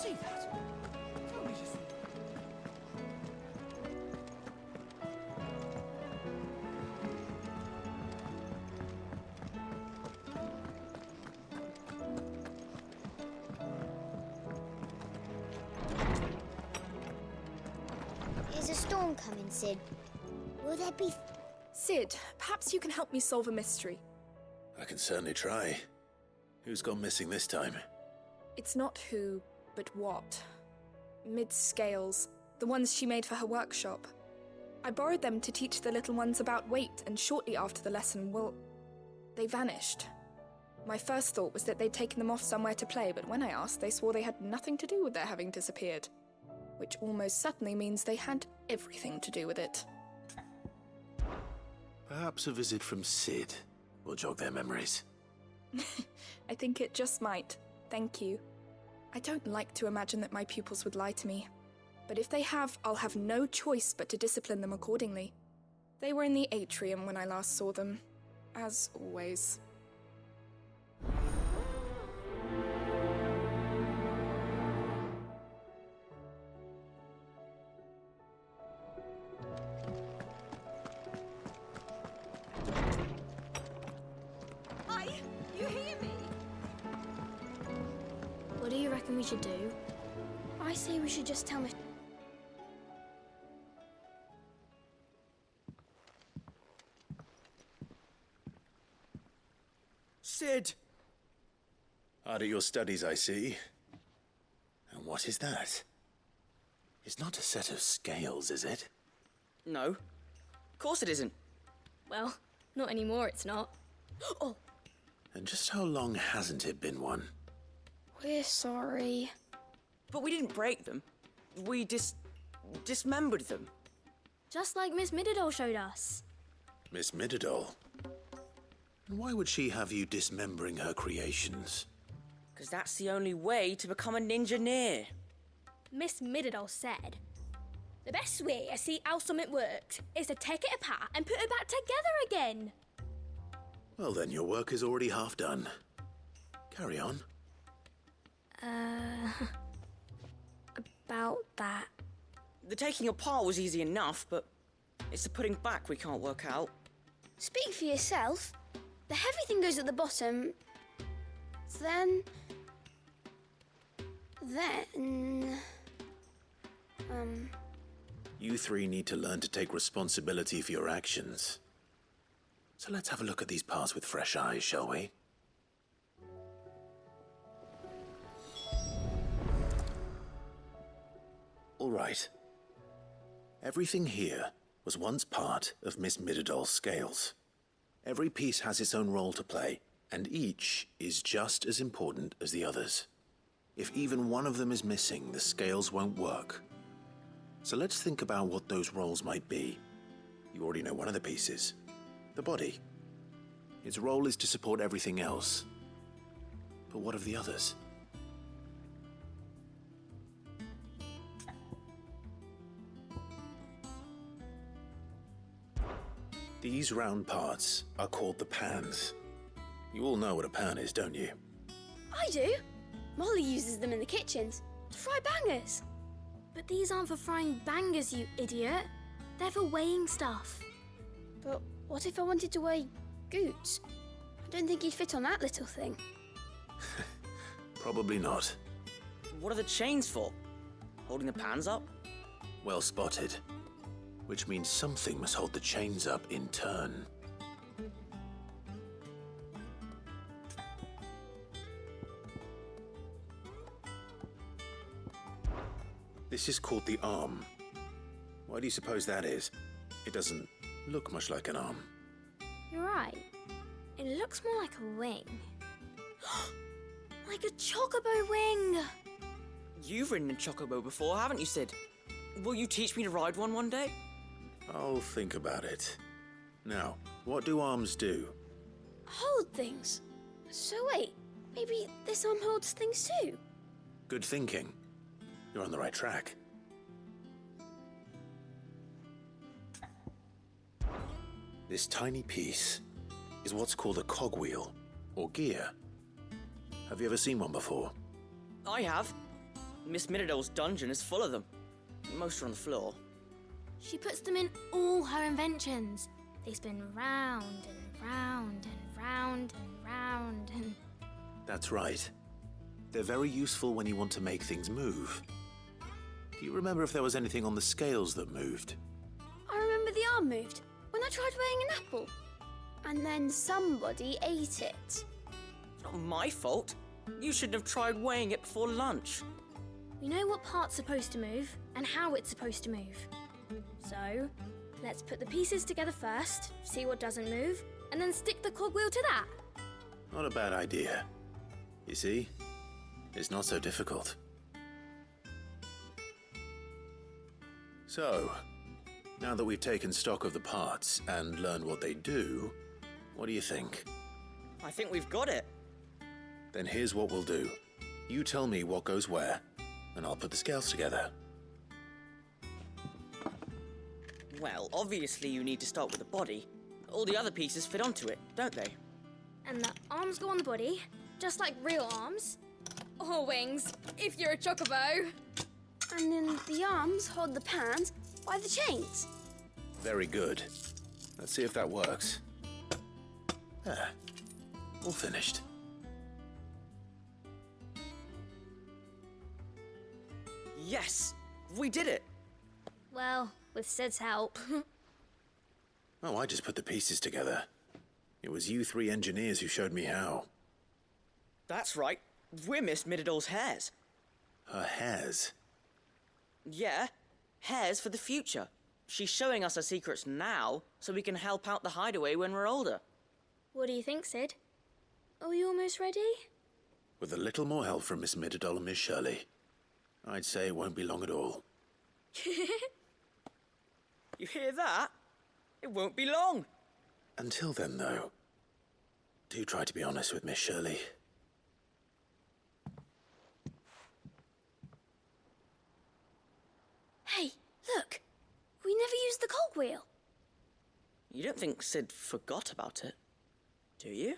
see that? Tell me you saw that. There's a storm coming, Sid. Will there be... Sid, perhaps you can help me solve a mystery. I can certainly try. Who's gone missing this time? It's not who, but what. Mid's scales, the ones she made for her workshop. I borrowed them to teach the little ones about weight, and shortly after the lesson, well, they vanished. My first thought was that they'd taken them off somewhere to play, but when I asked, they swore they had nothing to do with their having disappeared. Which almost certainly means they had everything to do with it. Perhaps a visit from Sid will jog their memories. I think it just might. Thank you. I don't like to imagine that my pupils would lie to me. But if they have, I'll have no choice but to discipline them accordingly. They were in the atrium when I last saw them, as always. Hi, you hear me? What do you reckon we should do? I say we should just tell Miss... Sid! Hard at your studies, I see. And what is that? It's not a set of scales, is it? No. Of course it isn't. Well, not anymore, it's not. Oh! And just how long hasn't it been one? We're sorry. But we didn't break them. We dismembered them. Just like Miss Mididol showed us. Miss Mididol? And why would she have you dismembering her creations? Because that's the only way to become a ninja-neer. Miss Mididol said, the best way to see how something works is to take it apart and put it back together again. Well then, your work is already half done. Carry on. About that. The taking apart was easy enough, but it's the putting back we can't work out. Speak for yourself. The heavy thing goes at the bottom. Then... You three need to learn to take responsibility for your actions. So let's have a look at these parts with fresh eyes, shall we? All right. Everything here was once part of Miss Mididol's scales. Every piece has its own role to play, and each is just as important as the others. If even one of them is missing, the scales won't work. So let's think about what those roles might be. You already know one of the pieces, the body. Its role is to support everything else. But what of the others? These round parts are called the pans. You all know what a pan is, don't you? I do. Molly uses them in the kitchens to fry bangers. But these aren't for frying bangers, you idiot. They're for weighing stuff. But what if I wanted to weigh Goots? I don't think he'd fit on that little thing. Probably not. What are the chains for? Holding the pans up? Well spotted. Which means something must hold the chains up in turn. This is called the arm. Why do you suppose that is? It doesn't look much like an arm. You're right. It looks more like a wing. Like a chocobo wing! You've ridden a chocobo before, haven't you, Sid? Will you teach me to ride one day? I'll think about it. Now, what do arms do? Hold things. So wait, maybe this arm holds things too? Good thinking. You're on the right track. This tiny piece is what's called a cogwheel, or gear. Have you ever seen one before? I have. Miss Midodol's dungeon is full of them. Most are on the floor. She puts them in all her inventions. They spin round and round and round and round and... That's right. They're very useful when you want to make things move. Do you remember if there was anything on the scales that moved? I remember the arm moved when I tried weighing an apple. And then somebody ate it. It's not my fault. You shouldn't have tried weighing it before lunch. We know what part's supposed to move and how it's supposed to move. So, let's put the pieces together first, see what doesn't move, and then stick the cogwheel to that. Not a bad idea. You see? It's not so difficult. So, now that we've taken stock of the parts and learned what they do, what do you think? I think we've got it. Then here's what we'll do. You tell me what goes where, and I'll put the scales together. Well, obviously you need to start with the body. All the other pieces fit onto it, don't they? And the arms go on the body, just like real arms. Or wings, if you're a chocobo. And then the arms hold the pans by the chains. Very good. Let's see if that works. There. All finished. Yes! We did it! Well, with Sid's help. Oh, I just put the pieces together. It was you three engineers who showed me how. That's right. We're Miss Midodol's hares. Her hairs? Yeah, hares for the future. She's showing us her secrets now, so we can help out the hideaway when we're older. What do you think, Sid? Are we almost ready? With a little more help from Miss Midodol and Miss Shirley, I'd say it won't be long at all. You hear that? It won't be long. Until then, though, do try to be honest with Miss Shirley. Hey, look! We never used the cogwheel. You don't think Sid forgot about it, do you?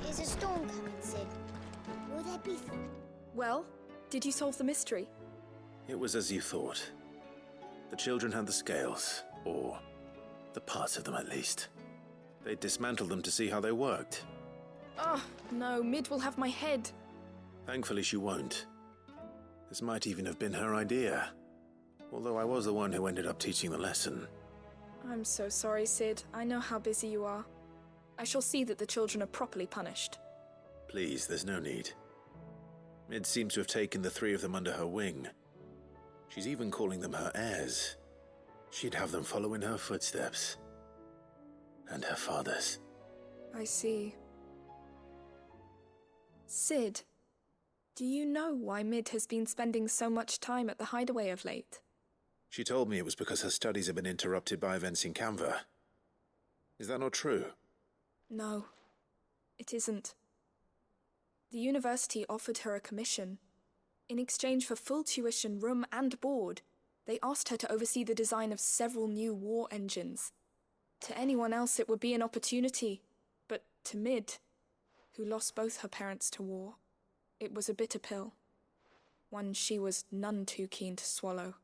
Is a storm coming, Sid? Will there be... Well, did you solve the mystery? It was as you thought. The children had the scales, or the parts of them at least. They dismantled them to see how they worked. Oh, no, Mid will have my head. Thankfully she won't. This might even have been her idea. Although I was the one who ended up teaching the lesson. I'm so sorry, Sid. I know how busy you are. I shall see that the children are properly punished. Please, there's no need. Mid seems to have taken the three of them under her wing. She's even calling them her heirs. She'd have them follow in her footsteps. And her father's. I see. Sid, do you know why Mid has been spending so much time at the hideaway of late? She told me it was because her studies have been interrupted by events in Canva. Is that not true? No, it isn't. The university offered her a commission. In exchange for full tuition, room and board, they asked her to oversee the design of several new war engines. To anyone else it would be an opportunity, but to Mid, who lost both her parents to war, it was a bitter pill. One she was none too keen to swallow.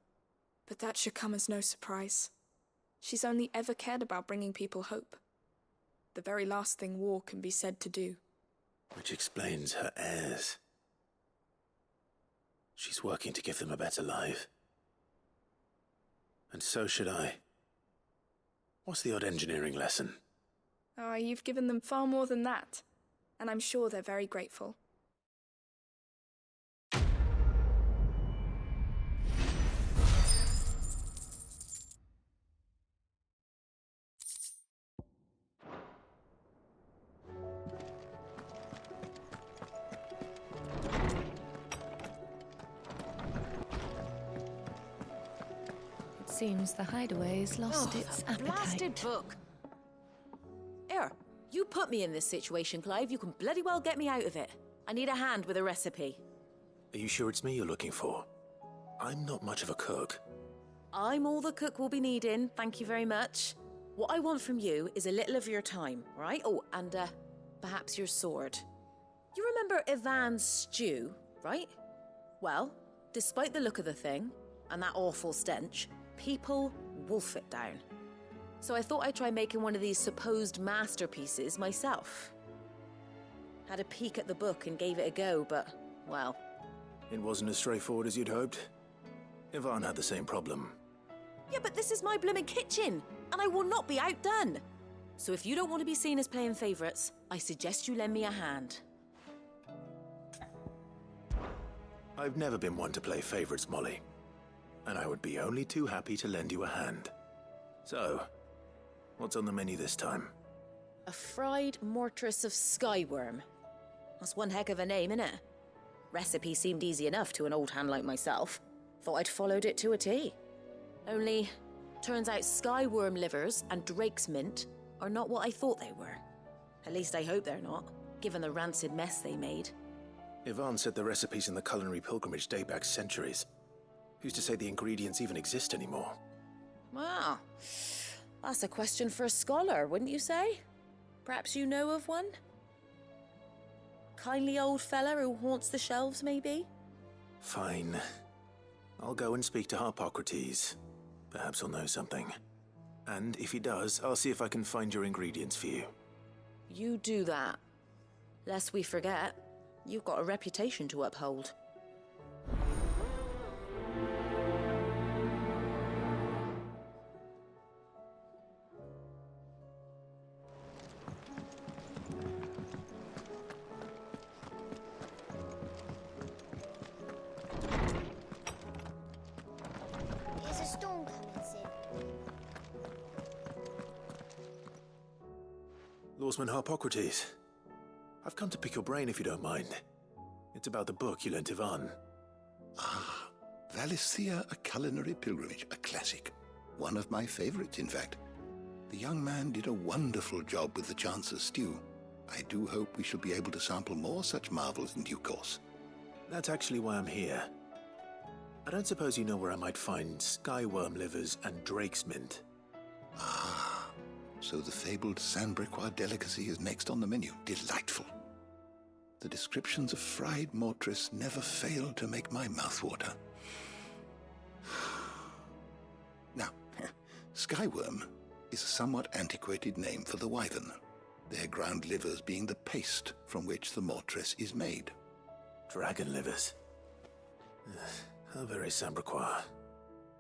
But that should come as no surprise. She's only ever cared about bringing people hope. The very last thing war can be said to do. Which explains her heirs. She's working to give them a better life. And so should I. What's the odd engineering lesson? Ah, you've given them far more than that. And I'm sure they're very grateful. Seems the hideaway's lost its that blasted appetite. book. Here, you put me in this situation, Clive. You can bloody well get me out of it. I need a hand with a recipe. Are you sure it's me you're looking for? I'm not much of a cook. I'm all the cook will be needing, thank you very much. What I want from you is a little of your time, right? Oh, and perhaps your sword. You remember Ivan's stew, right? Well, despite the look of the thing, and that awful stench, people wolf it down. So I thought I'd try making one of these supposed masterpieces myself. Had a peek at the book and gave it a go, but, well... It wasn't as straightforward as you'd hoped. Ivan had the same problem. Yeah, but this is my blooming kitchen, and I will not be outdone. So if you don't want to be seen as playing favourites, I suggest you lend me a hand. I've never been one to play favourites, Molly. And I would be only too happy to lend you a hand. So, what's on the menu this time? A fried mortress of skyworm. That's one heck of a name, innit? Recipe seemed easy enough to an old hand like myself. Thought I'd followed it to a T. Only, turns out skyworm livers and drake's mint are not what I thought they were. At least I hope they're not, given the rancid mess they made. Ivan said the recipes in the culinary pilgrimage date back centuries. Who's to say the ingredients even exist anymore? Well, that's a question for a scholar, wouldn't you say? Perhaps you know of one? Kindly old fella who haunts the shelves, maybe? Fine. I'll go and speak to Harpocrates. Perhaps he'll know something. And if he does, I'll see if I can find your ingredients for you. You do that. Lest we forget, you've got a reputation to uphold. There's a storm coming, Sid. Lawsman Harpocrates. I've come to pick your brain if you don't mind. It's about the book you lent Ivan. Ah, Valisthea, A Culinary Pilgrimage, a classic. One of my favorites, in fact. The young man did a wonderful job with the Chance's stew. I do hope we shall be able to sample more such marvels in due course. That's actually why I'm here. I don't suppose you know where I might find skyworm livers and drake's mint. Ah, so the fabled Sandbrequois delicacy is next on the menu. Delightful. The descriptions of fried mortress never fail to make my mouth water. Now, skyworm is a somewhat antiquated name for the wyvern, their ground livers being the paste from which the mortress is made. Dragon livers. How very Sandbrequois.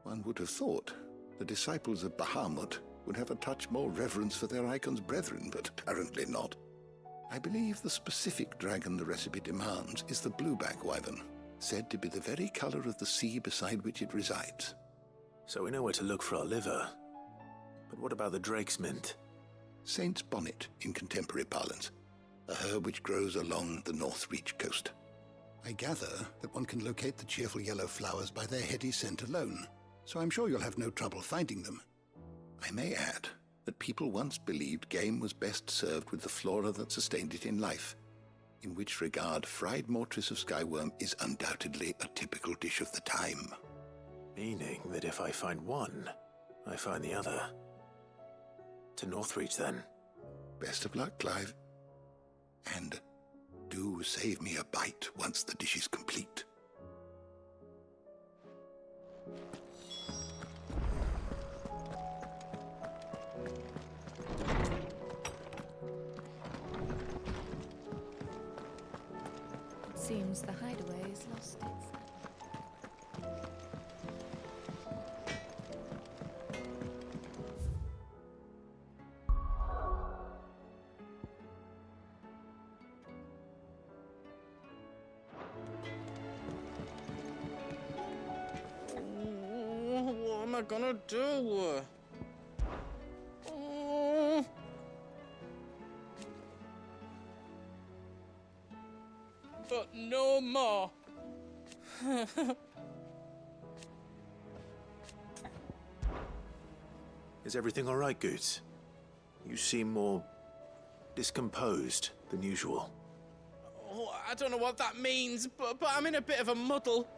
One would have thought the disciples of Bahamut would have a touch more reverence for their icon's brethren, but apparently not. I believe the specific dragon the recipe demands is the blueback wyvern, said to be the very color of the sea beside which it resides. So we know where to look for our liver. But what about the drake's mint? Saint's bonnet in contemporary parlance, a herb which grows along the North Reach coast. I gather that one can locate the cheerful yellow flowers by their heady scent alone, so I'm sure you'll have no trouble finding them. I may add that people once believed game was best served with the flora that sustained it in life, in which regard fried mortress of skyworm is undoubtedly a typical dish of the time. Meaning that if I find one, I find the other. To Northreach, then. Best of luck, Clive. And do save me a bite once the dish is complete. It seems the hideaway has lost its... What am I gonna do? But no more. Is everything all right, Goots? You seem more discomposed than usual. Oh, I don't know what that means, but I'm in a bit of a muddle.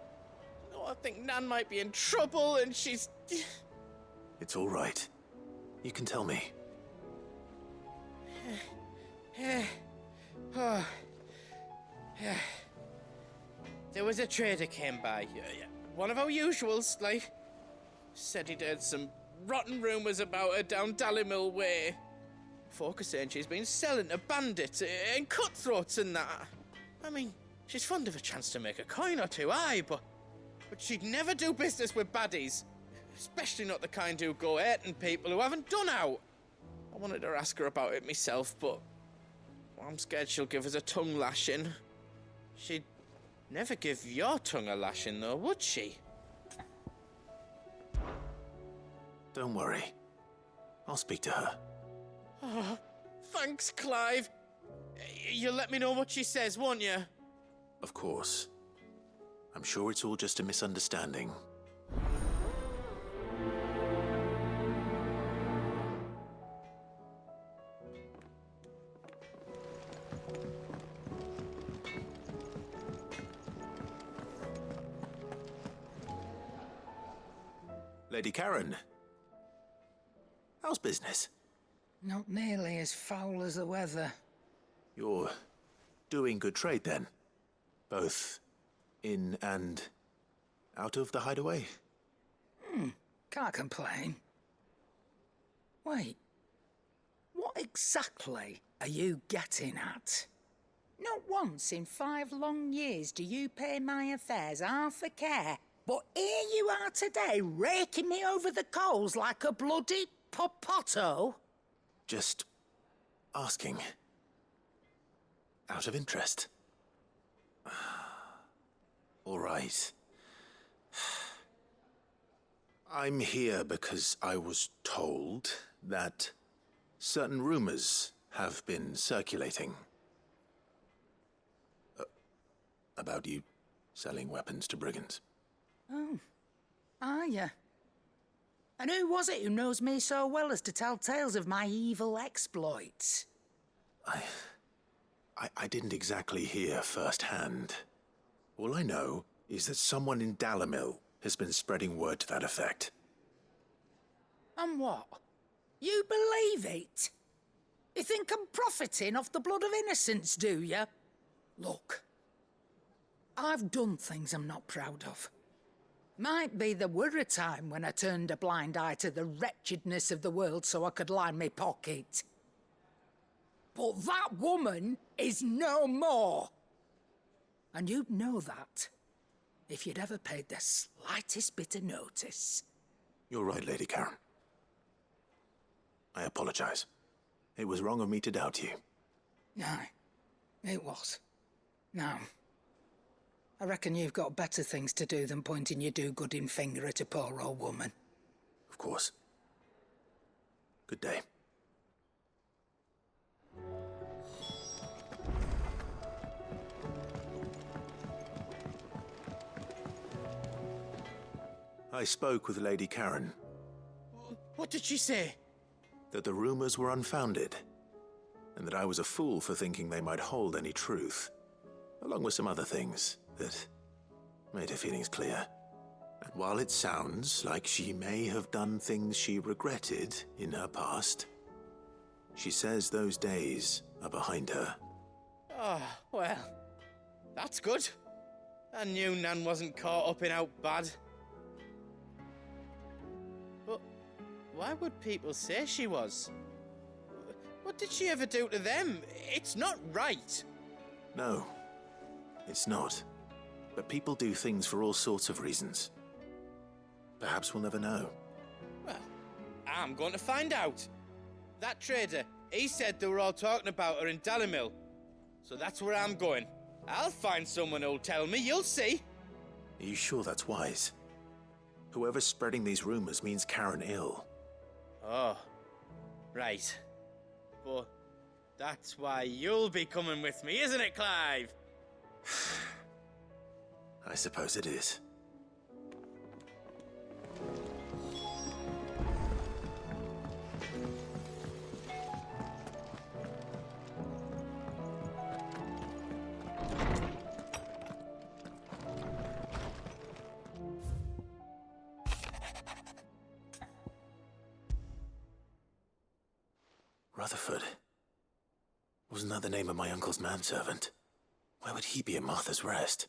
Oh, I think Nan might be in trouble, and she's It's all right. You can tell me. There was a trader came by. One of our usuals, like. Said he'd heard some rotten rumours about her down Dallimil Way. Folk are saying she's been selling to bandits and cutthroats and that. I mean, she's fond of a chance to make a coin or two, aye, but she'd never do business with baddies. Especially not the kind who go hurting people who haven't done out. I wanted to ask her about it myself, but I'm scared she'll give us a tongue lashing. She'd never give your tongue a lashing, though, would she? Don't worry. I'll speak to her. Oh, thanks, Clive. You'll let me know what she says, won't you? Of course. I'm sure it's all just a misunderstanding. Lady Karen. How's business? Not nearly as foul as the weather. You're doing good trade, then? Both in and out of the hideaway? Can't complain. Wait. What exactly are you getting at? Not once in 5 long years do you pay my affairs half a care, but here you are today, raking me over the coals like a bloody popoto? Just asking. Out of interest. All right. I'm here because I was told that certain rumors have been circulating. About you selling weapons to brigands. Oh, are you? And who was it who knows me so well as to tell tales of my evil exploits? I didn't exactly hear firsthand. All I know is that someone in Dallimil has been spreading word to that effect. And what? You believe it? You think I'm profiting off the blood of innocents, do you? Look, I've done things I'm not proud of. Might be there were a time when I turned a blind eye to the wretchedness of the world so I could line my pocket. But that woman is no more. And you'd know that if you'd ever paid the slightest bit of notice. You're right, Lady Karen. I apologize. It was wrong of me to doubt you. Aye, it was. Now, I reckon you've got better things to do than pointing your do-gooding finger at a poor old woman. Of course. Good day. I spoke with Lady Karen. What did she say? That the rumors were unfounded, and that I was a fool for thinking they might hold any truth, along with some other things that made her feelings clear. And while it sounds like she may have done things she regretted in her past, she says those days are behind her. Oh, well, that's good. I knew Nan wasn't caught up in out bad. But why would people say she was? What did she ever do to them? It's not right. No, it's not. But people do things for all sorts of reasons. Perhaps we'll never know. Well, I'm going to find out. That trader, he said they were all talking about her in Dallimil. So that's where I'm going. I'll find someone who'll tell me, you'll see. Are you sure that's wise? Whoever's spreading these rumors means Karen ill. Oh, right. But that's why you'll be coming with me, isn't it, Clive? I suppose it is. Rutherford. Wasn't that the name of my uncle's manservant? Why would he be at Martha's Rest?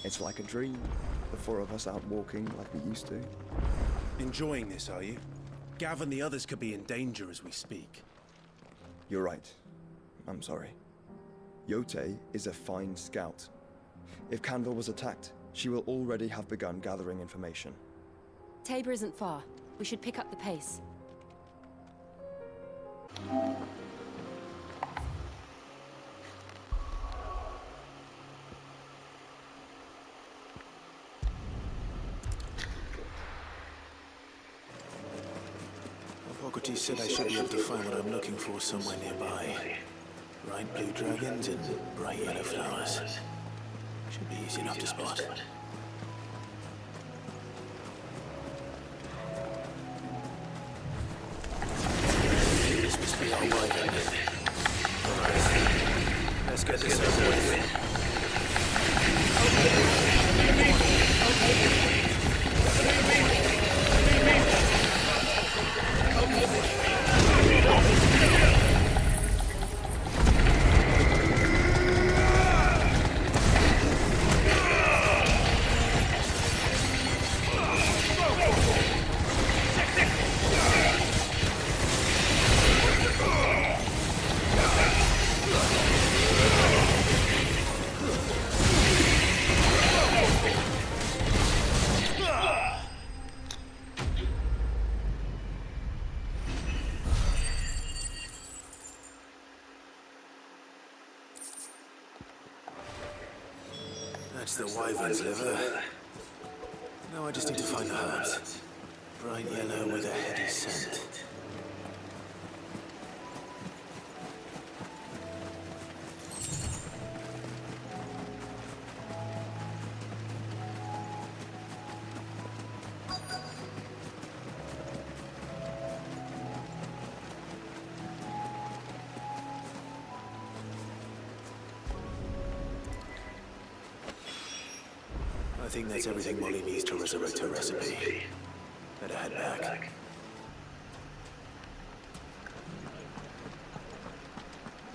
It's like a dream. The four of us out walking like we used to. Enjoying this, are you? Gav and the others could be in danger as we speak. You're right. I'm sorry. Yote is a fine scout. If Canville was attacked, she will already have begun gathering information. Tabor isn't far. We should pick up the pace. Hippocrates said I should be able to find what I'm looking for somewhere nearby. Bright blue dragons and bright yellow flowers. Should be easy enough to spot. This must be our way. Let's get this over with. That's the wyvern's liver. Now I just need to find the herbs. Bright yellow with a heady scent. I think that's everything Molly needs to resurrect her recipe. Better head back.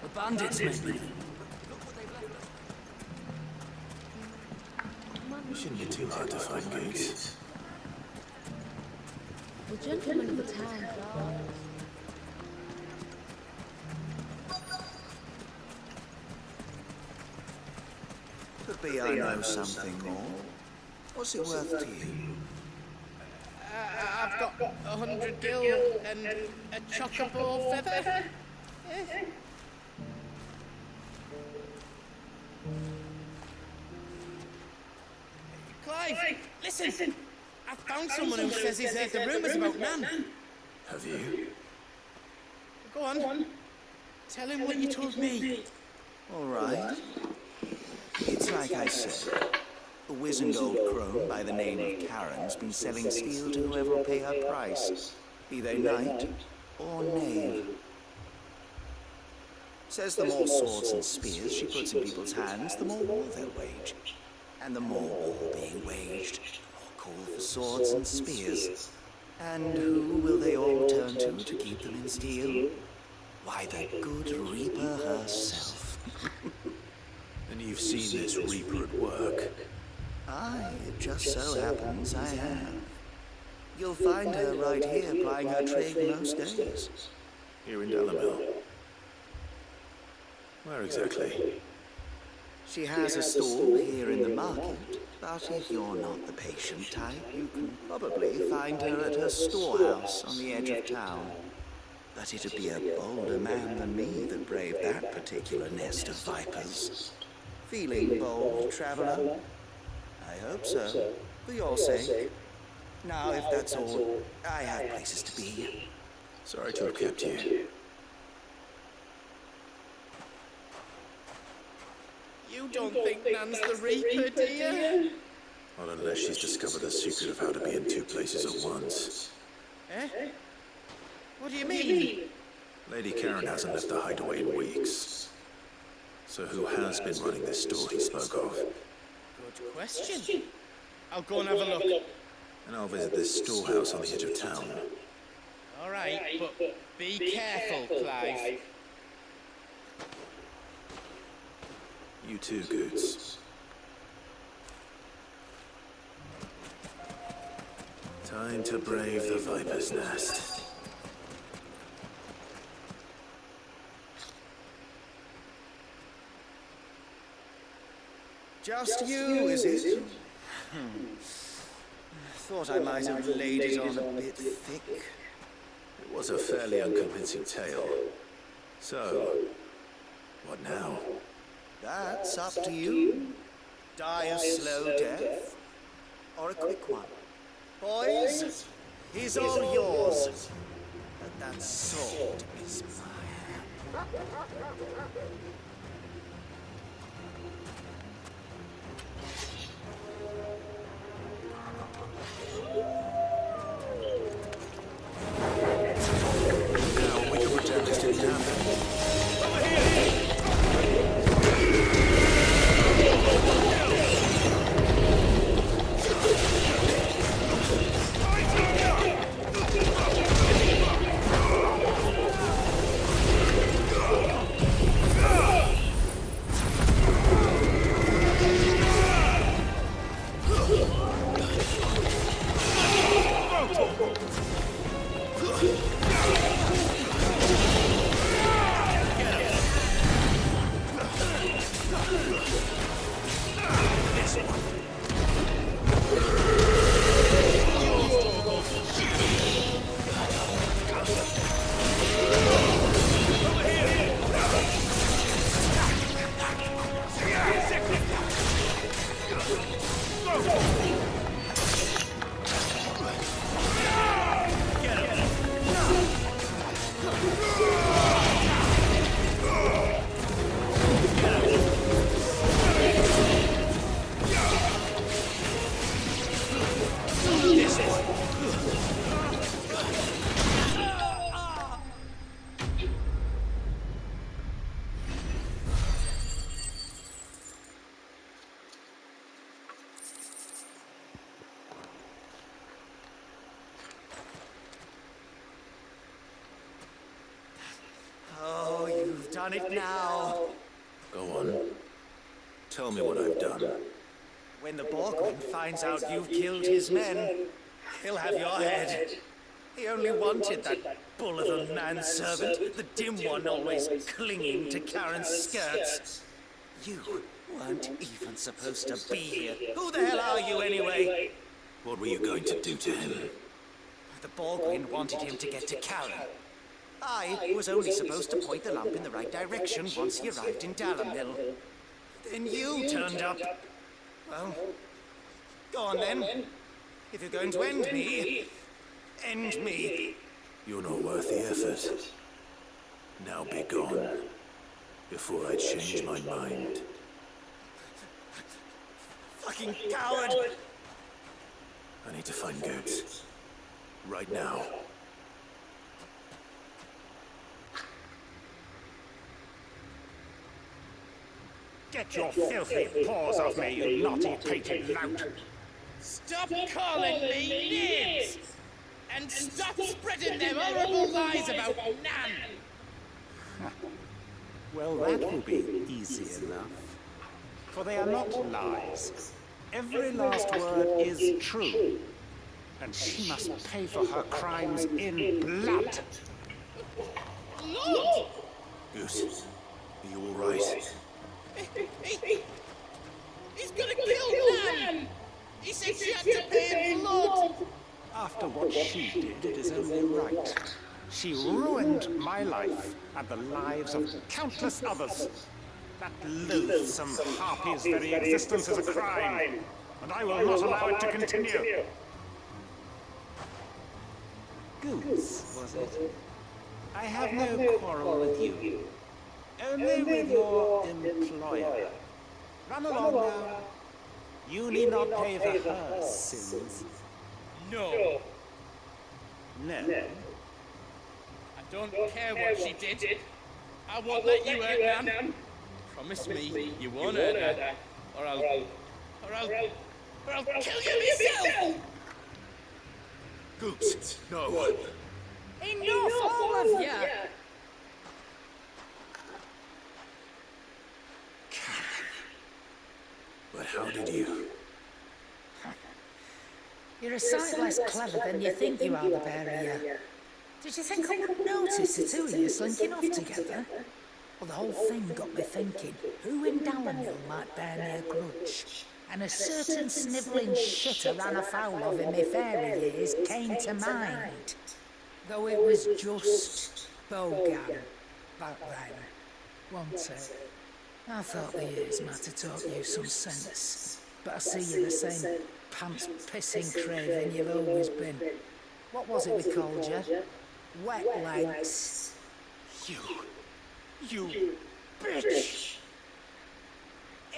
The bandits, maybe. It shouldn't be too hard to find gates. The gentlemen of the town. Could be I know something more. What's it worth to you? I've got 100 gil and a chocobo feather. Clive, listen! I found someone who says he's heard the rumours about Nan. Have you? Go on. Tell him what you told me. All right. It's like I said. A wizened old crone by the name of Karen's been selling steel to whoever will pay her price, be they knight or knave. Says the more swords and spears she puts in people's hands, the more war they'll wage. And the more war being waged, the more call for swords and spears. And who will they all turn to keep them in steel? Why, the good Reaper herself. And you've seen this Reaper at work? Aye, it just so happens I have. You'll find her right here plying her trade most days. Here in Dalamil? Where exactly? She has a stall here in the market, but if you're not the patient type, you can probably find her at her storehouse on the edge of town. But it'd be a bolder man than me that braved that particular nest of vipers. Feeling bold, traveler? I hope so, for your sake. Now, if that's all, I have places to be. Sorry to have kept you. You don't think Nan's the Reaper, do you? Not unless she's discovered the secret of how to be in two places at once. Eh? What do you mean? Lady Karen hasn't left the hideaway in weeks. So who has been running this store he spoke of? Good question. I'll go and have a look. And I'll visit this storehouse on the edge of town. All right, but be careful, Clive. You too, Goots. Time to brave the Viper's Nest. Just you, is it? Thought I might have laid it on a bit thick. It was a fairly unconvincing tale. So, what now? That's up to you. Die a slow death, or a quick one. Boys, he's all yours. But that sword is mine. Now we can pretend this didn't happen. Oh, you've done it now. Go on. Tell me what I've done. When the Borgwin finds out you've killed his men, he'll have your head. He only wanted that bull of a manservant, the dim one always clinging to Karen's skirts. You weren't even supposed to be here. Who the hell are you anyway? What were you going to do to him? The Borgwin wanted him to get to Karen. I was only supposed to point the lamp in the right direction once he arrived in Dalamil. Then you turned up. Well, go on then. If you're going to end me, end me. You're not worth the effort. Now be gone, before I change my mind. Fucking coward! I need to find Goots. Right now. Get your filthy paws off me, you naughty-pated lout! Stop calling me names! And stop spreading them horrible lies about Nan! Well, that will be easy enough. For they are not lies. Every last word is true. And she must pay for her crimes in blood. Lord! Goose, are you all right? He's gonna kill Nan! He said she had to pay in blood! After what she did, it is only right. She ruined my life and the lives of countless others. That loathsome harpy's very existence is a crime, and I will not allow it to continue. Goose, was it? I have no quarrel with you. Only with your employer. Run along now. You need not pay for her sins. No. No. I don't care what she did. I won't let you hurt Nan. Promise me you won't hurt her, or I'll kill you myself! Goose, no. Enough, all of you! But how did you? You're a sight less clever than you think you are, the pair of you. Did you think I wouldn't notice the two of you slinking off together? Well, the whole thing got me thinking, who in Dalimil might bear me a grudge? And a certain snivelling shit I ran afoul of in my fairy years came to mind. Though it was just Bogan back then, wasn't it? I thought the years might have taught you some sense, but I see you're the same pants-pissing craven you've always been. What was it we called you? Wet legs. You bitch!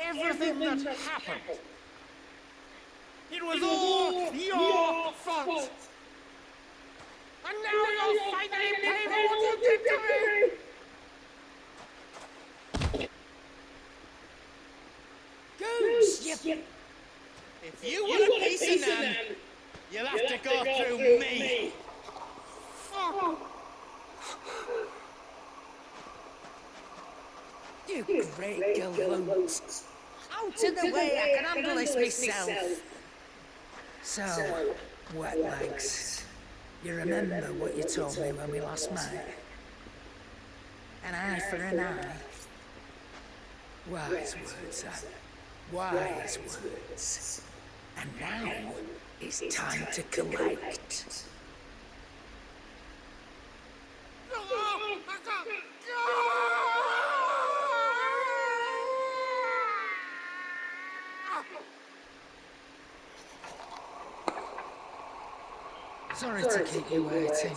Everything that happened, it was all your fault! And now you'll finally pay for what you did to me! Goose, you... If you want a piece of Nan, you'll have to go through me. You great galoot. Out of the way, I can handle this myself. So, wet legs. You remember what you told me when we last met? An eye for an eye. Wise words, wise words. And now it's time to collect. Sorry to keep you waiting.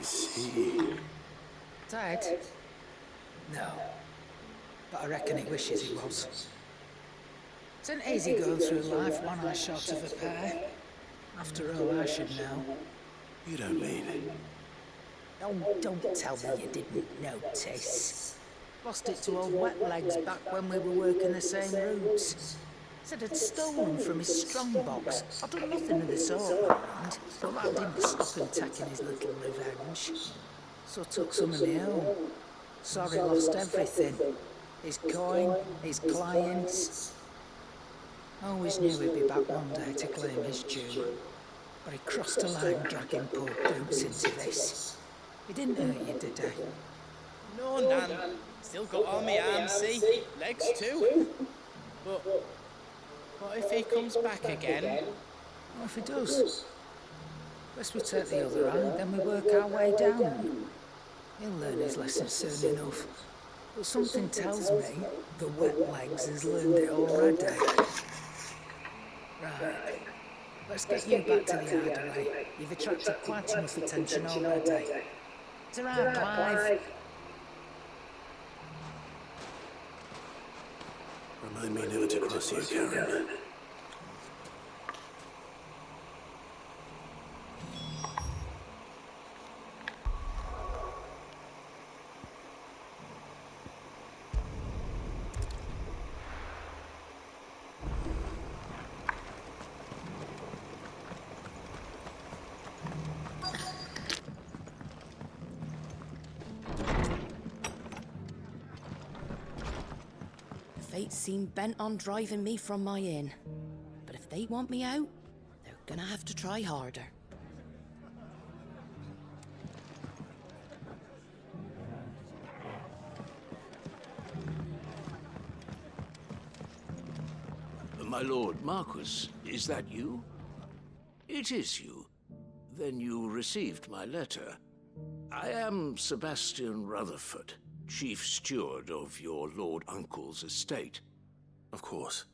Is he? Dead? No. But I reckon he wishes he was. It isn't easy going through life one eye short of a pair. After all, I should know. You don't mean it. Oh, don't tell me you didn't notice. Lost it to old Wet Legs back when we were working the same routes. Said I'd stolen from his strongbox. I'd done nothing of the sort, mind, but that didn't stop him taking his little revenge. So I took some of my own. Sorry, lost everything. His coin, his clients. Always knew he'd be back one day to claim his due. But he crossed the line dragging poor Boots into this. He didn't hurt you, did he? No, Nan. Still got all my arms, see? Legs too. But what if he comes back again? What if he does? First we take the other eye, then we work our way down. He'll learn his lesson soon enough. But something tells me the Wet Legs has learned it already. Right. Let's get you back to the hideaway. You've attracted quite enough attention already. It's around, Clive. Remind me never to cross you, Karen. Fate seem bent on driving me from my inn. But if they want me out, they're gonna have to try harder. My lord Marquis, is that you? It is you. Then you received my letter. I am Sebastian Rutherford, Chief Steward of your Lord Uncle's estate. Of course.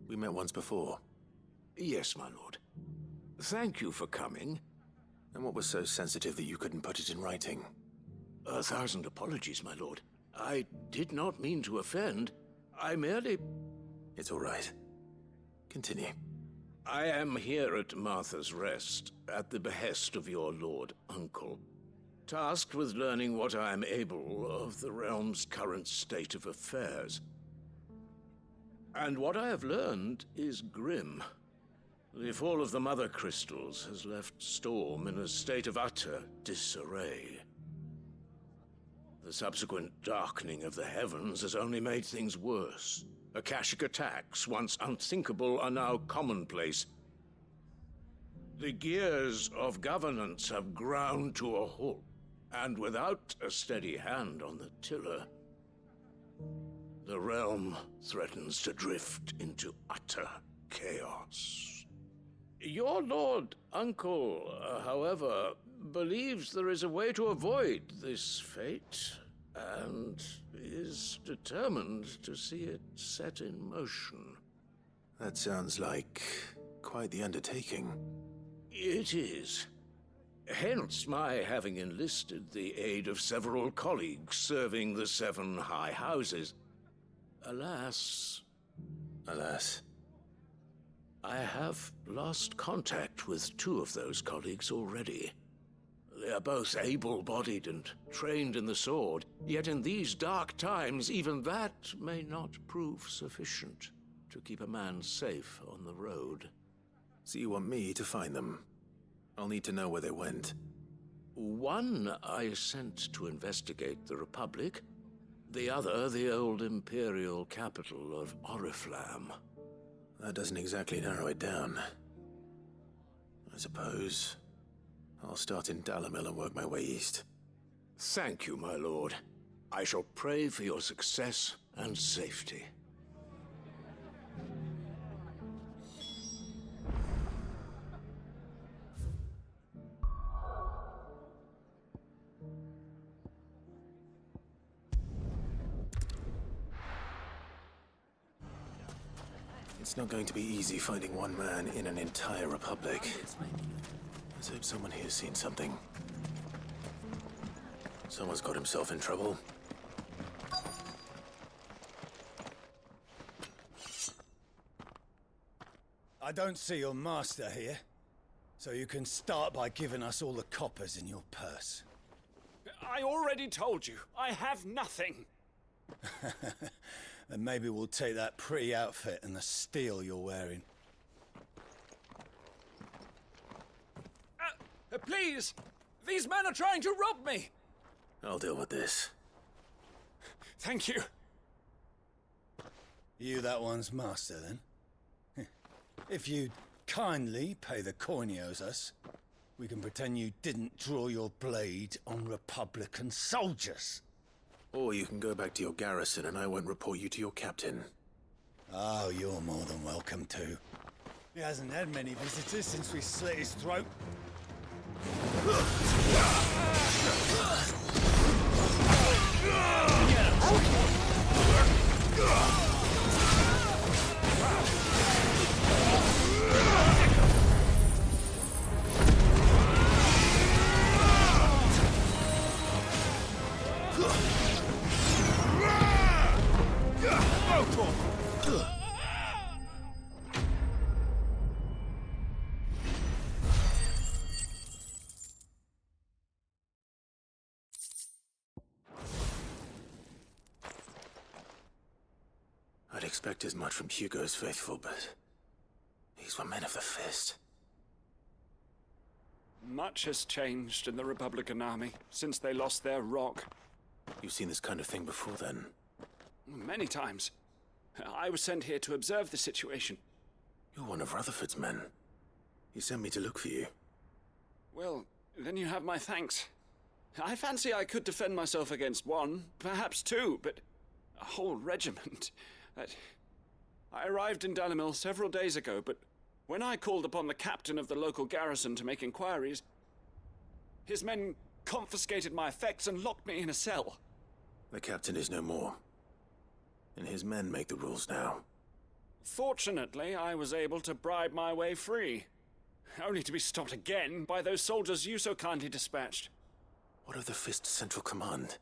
We met once before. Yes, my lord. Thank you for coming. And what was so sensitive that you couldn't put it in writing? 1,000 apologies, my lord. I did not mean to offend. I merely... It's all right. Continue. I am here at Martha's Rest, at the behest of your Lord Uncle, tasked with learning what I am able of the realm's current state of affairs. And what I have learned is grim. The fall of the Mother Crystals has left Storm in a state of utter disarray. The subsequent darkening of the heavens has only made things worse. Akashic attacks, once unthinkable, are now commonplace. The gears of governance have ground to a halt, and without a steady hand on the tiller, the realm threatens to drift into utter chaos. Your Lord Uncle, however, believes there is a way to avoid this fate, and is determined to see it set in motion. That sounds like quite the undertaking. It is. Hence my having enlisted the aid of several colleagues serving the 7 high houses. Alas, I have lost contact with 2 of those colleagues already. They are both able-bodied and trained in the sword, yet in these dark times, even that may not prove sufficient to keep a man safe on the road. So you want me to find them? I'll need to know where they went. One I sent to investigate the Republic, the other the old Imperial capital of Oriflamme. That doesn't exactly narrow it down. I suppose I'll start in Dalimil and work my way east. Thank you, my lord. I shall pray for your success and safety. It's not going to be easy finding one man in an entire republic. Let's hope someone here's seen something. Someone's got himself in trouble. I don't see your master here, so you can start by giving us all the coppers in your purse. I already told you, I have nothing. Then maybe we'll take that pretty outfit and the steel you're wearing. Please! These men are trying to rob me! I'll deal with this. Thank you. You that one's master, then? If you'd kindly pay the coin he owes us, we can pretend you didn't draw your blade on Republican soldiers. Or you can go back to your garrison and I won't report you to your captain. Oh, you're more than welcome to. He hasn't had many visitors since we slit his throat. I'd expect as much from Hugo's faithful, but these were men of the fist. Much has changed in the Republican army since they lost their rock. You've seen this kind of thing before, then? Many times. I was sent here to observe the situation. You're one of Rutherford's men. He sent me to look for you. Well, then you have my thanks. I fancy I could defend myself against one, perhaps two, but a whole regiment. I arrived in Dalimil several days ago, but when I called upon the captain of the local garrison to make inquiries, his men confiscated my effects and locked me in a cell. The captain is no more, and his men make the rules now. Fortunately, I was able to bribe my way free, only to be stopped again by those soldiers you so kindly dispatched. What of the Fist Central Command?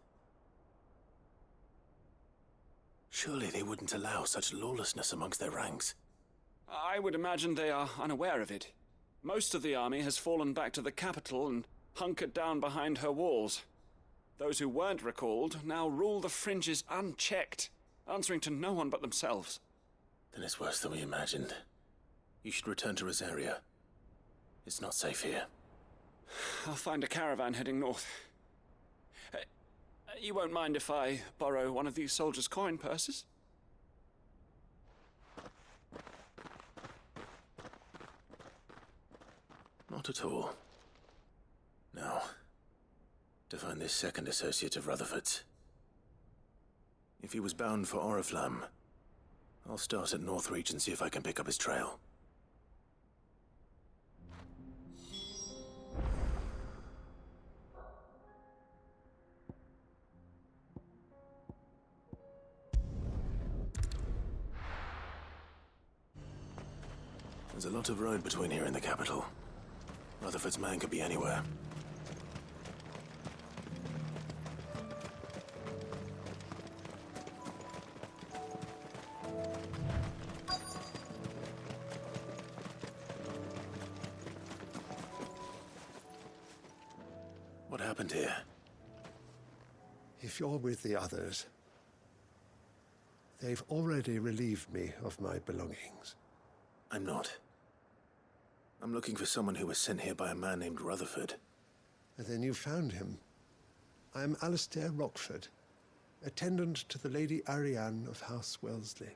Surely they wouldn't allow such lawlessness amongst their ranks. I would imagine they are unaware of it. Most of the army has fallen back to the capital and hunkered down behind her walls. Those who weren't recalled now rule the fringes unchecked, answering to no one but themselves. Then it's worse than we imagined. You should return to Rosaria. It's not safe here. I'll find a caravan heading north. You won't mind if I borrow one of these soldiers' coin purses? Not at all. Now, to find this second associate of Rutherford's. If he was bound for Oriflamme, I'll start at Northreach and see if I can pick up his trail. There's a lot of road between here and the capital. Rutherford's man could be anywhere. What happened here? If you're with the others, they've already relieved me of my belongings. I'm not. I'm looking for someone who was sent here by a man named Rutherford. And then you found him. I am Alistair Rockford, attendant to the Lady Ariane of House Wellesley.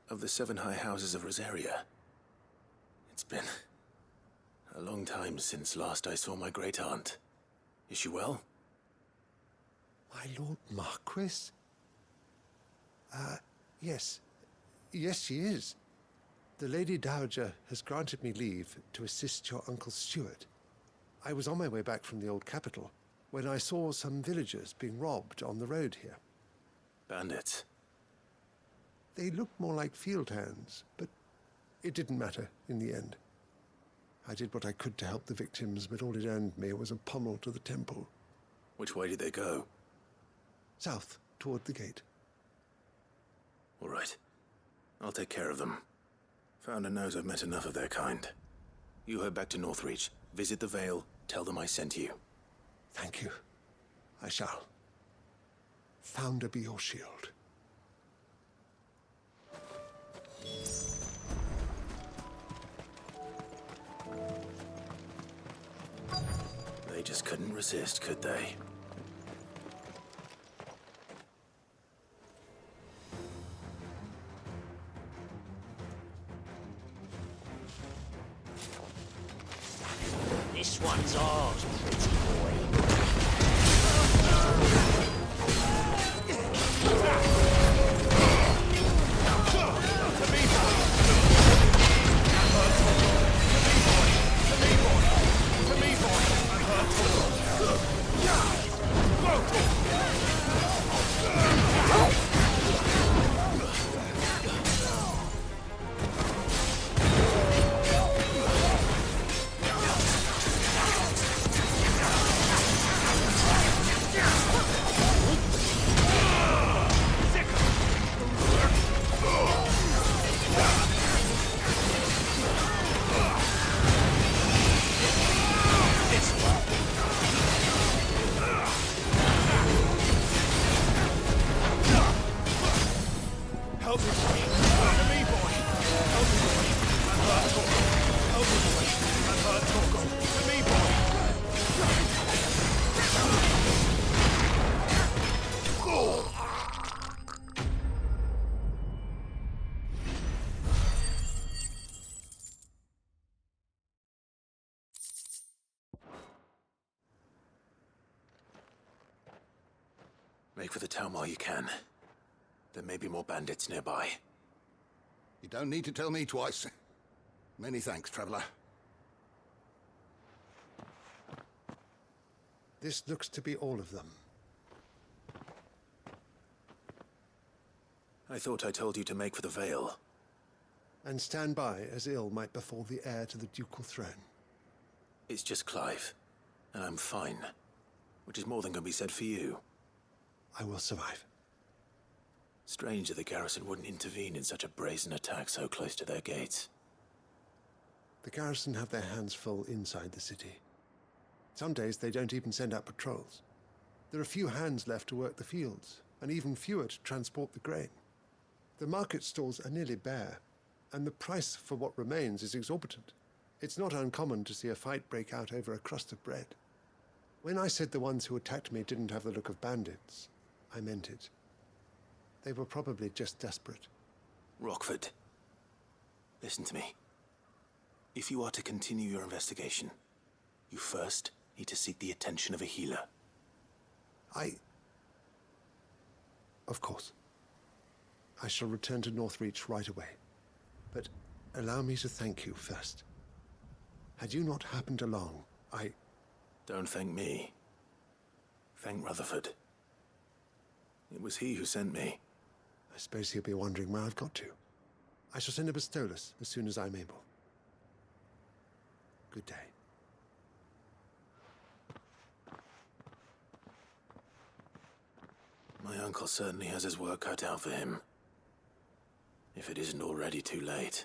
Of the 7 high houses of Rosaria. It's been a long time since last I saw my great-aunt. Is she well? My Lord Marquis? Yes. Yes, she is. The Lady Dowager has granted me leave to assist your Uncle Stuart. I was on my way back from the old capital when I saw some villagers being robbed on the road here. Bandits? They looked more like field hands, but it didn't matter in the end. I did what I could to help the victims, but all it earned me was a pommel to the temple. Which way did they go? South, toward the gate. All right. I'll take care of them. Founder knows I've met enough of their kind. You head back to Northreach, visit the Vale, tell them I sent you. Thank you. I shall. Founder be your shield. They just couldn't resist, could they? This one's ours, pretty boy. Make for the town while you can. There may be more bandits nearby. You don't need to tell me twice. Many thanks, traveler. This looks to be all of them. I thought I told you to make for the Vale. And stand by as ill might befall the heir to the ducal throne. It's just Clive, and I'm fine. Which is more than can be said for you. I will survive. Strange that the garrison wouldn't intervene in such a brazen attack so close to their gates. The garrison have their hands full inside the city. Some days they don't even send out patrols. There are few hands left to work the fields, and even fewer to transport the grain. The market stalls are nearly bare, and the price for what remains is exorbitant. It's not uncommon to see a fight break out over a crust of bread. When I said the ones who attacked me didn't have the look of bandits, I meant it. They were probably just desperate. Rockford, listen to me. If you are to continue your investigation, you first need to seek the attention of a healer. Of course. I shall return to Northreach right away. But allow me to thank you first. Had you not happened along, Don't thank me. Thank Rutherford. It was he who sent me. I suppose he'll be wondering where I've got to. I shall send a Bistolus as soon as I'm able. Good day. My uncle certainly has his work cut out for him. If it isn't already too late.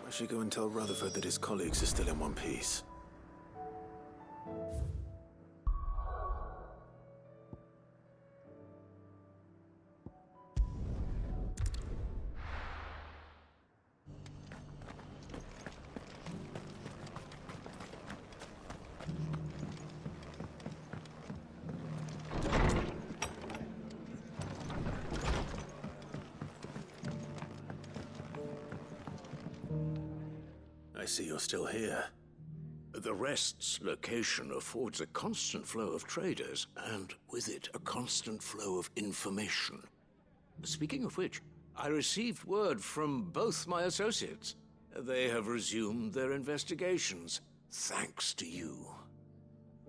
I should go and tell Rutherford that his colleagues are still in one piece. I see you're still here. The Rest's location affords a constant flow of traders, and with it, a constant flow of information. Speaking of which, I received word from both my associates. They have resumed their investigations, thanks to you.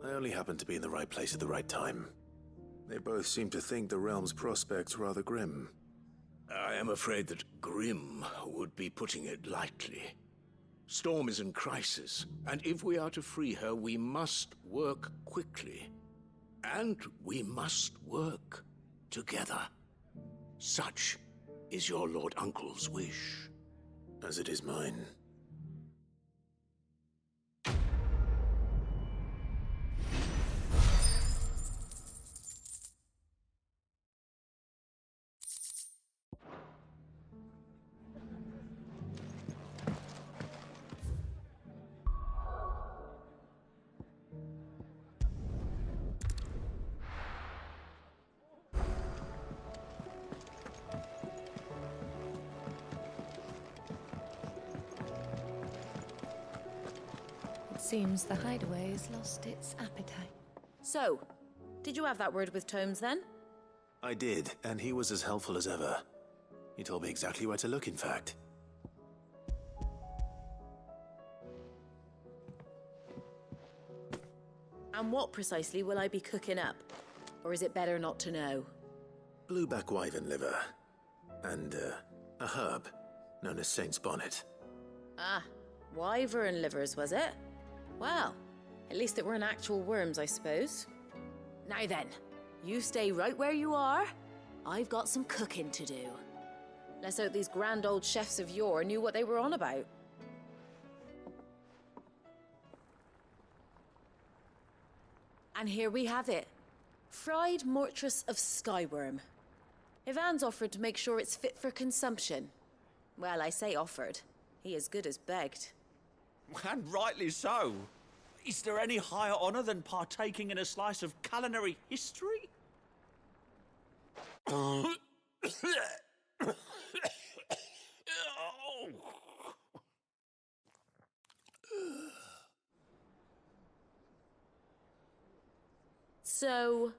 I only happened to be in the right place at the right time. They both seem to think the realm's prospects rather grim. I am afraid that grim would be putting it lightly. Storm is in crisis, and if we are to free her, we must work quickly. And we must work together. Such is your Lord Uncle's wish. As it is mine. Seems the hideaway's lost its appetite. So, did you have that word with Tomes then? I did, and he was as helpful as ever. He told me exactly where to look, in fact. And what precisely will I be cooking up? Or is it better not to know? Blueback wyvern liver. And, a herb known as Saint's Bonnet. Ah, wyvern livers, was it? Well, at least it weren't actual worms, I suppose. Now then, you stay right where you are. I've got some cooking to do. Let's hope these grand old chefs of yore knew what they were on about. And here we have it. Fried mortress of skyworm. Ivan's offered to make sure it's fit for consumption. Well, I say offered. He as good as begged. And rightly so. Is there any higher honor than partaking in a slice of culinary history? So,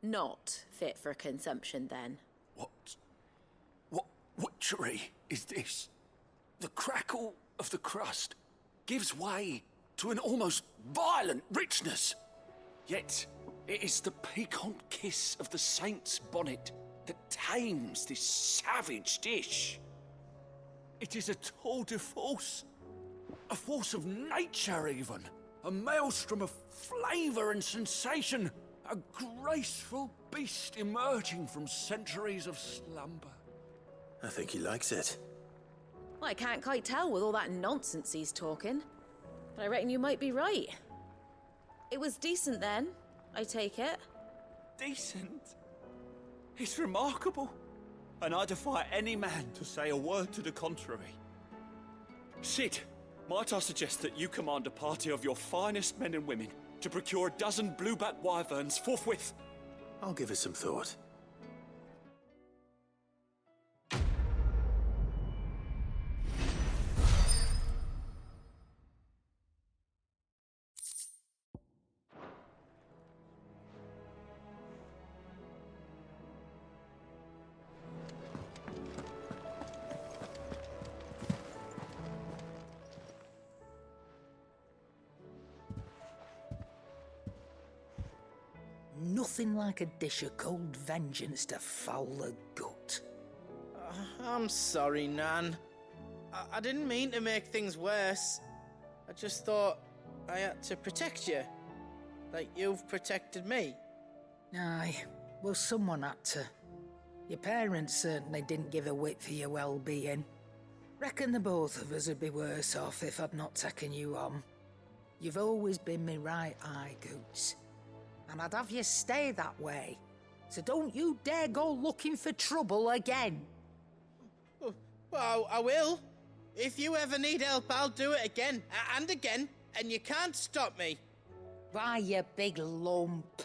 not fit for consumption then? What witchery is this? The crackle of the crust gives way to an almost violent richness. Yet, it is the piquant kiss of the saint's bonnet that tames this savage dish. It is a tour de force. A force of nature, even. A maelstrom of flavour and sensation. A graceful beast emerging from centuries of slumber. I think he likes it. Well, I can't quite tell with all that nonsense he's talking. But I reckon you might be right. It was decent then, I take it. Decent? It's remarkable. And I defy any man to say a word to the contrary. Sid, might I suggest that you command a party of your finest men and women to procure a dozen blueback wyverns forthwith? I'll give it some thought. Nothing like a dish of cold vengeance to foul the gut. I'm sorry, Nan. I didn't mean to make things worse. I just thought I had to protect you. Like you've protected me. Aye, well, someone had to. Your parents certainly didn't give a whit for your well-being. Reckon the both of us would be worse off if I'd not taken you on. You've always been me right eye, Goots. And I'd have you stay that way. So don't you dare go looking for trouble again. Well, I will. If you ever need help, I'll do it again and again, and you can't stop me. Why, you big lump.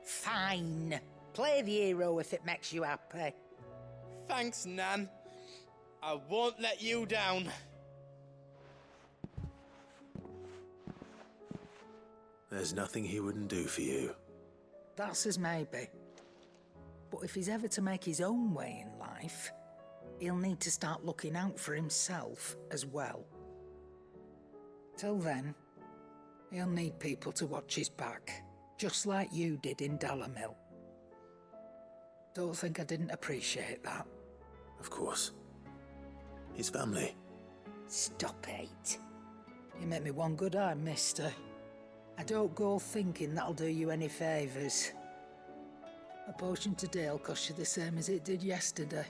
Fine. Play the hero if it makes you happy. Thanks, Nan. I won't let you down. There's nothing he wouldn't do for you. That's as maybe. But if he's ever to make his own way in life, he'll need to start looking out for himself as well. Till then, he'll need people to watch his back, just like you did in Dalamil. Don't think I didn't appreciate that. Of course. His family. Stop it. You make me one good eye, mister. I don't go thinking that'll do you any favours. A potion today will cost you the same as it did yesterday.